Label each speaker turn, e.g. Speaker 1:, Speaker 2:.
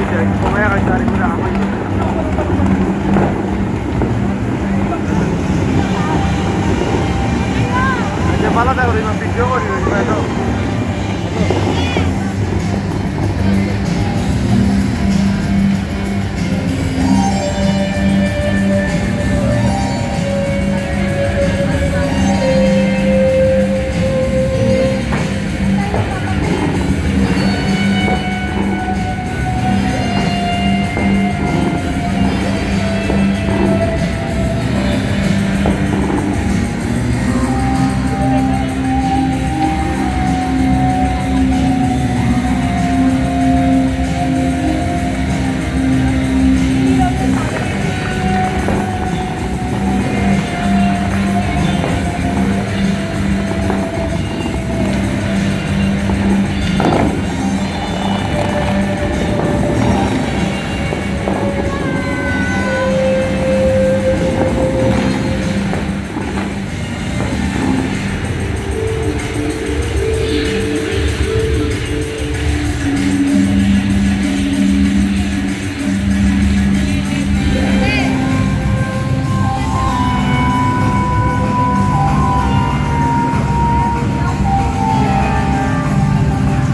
Speaker 1: siya. Kumaya kayo sa rin ko na ako. Nandiyan pala tayo rin ang video ko. Dito ito.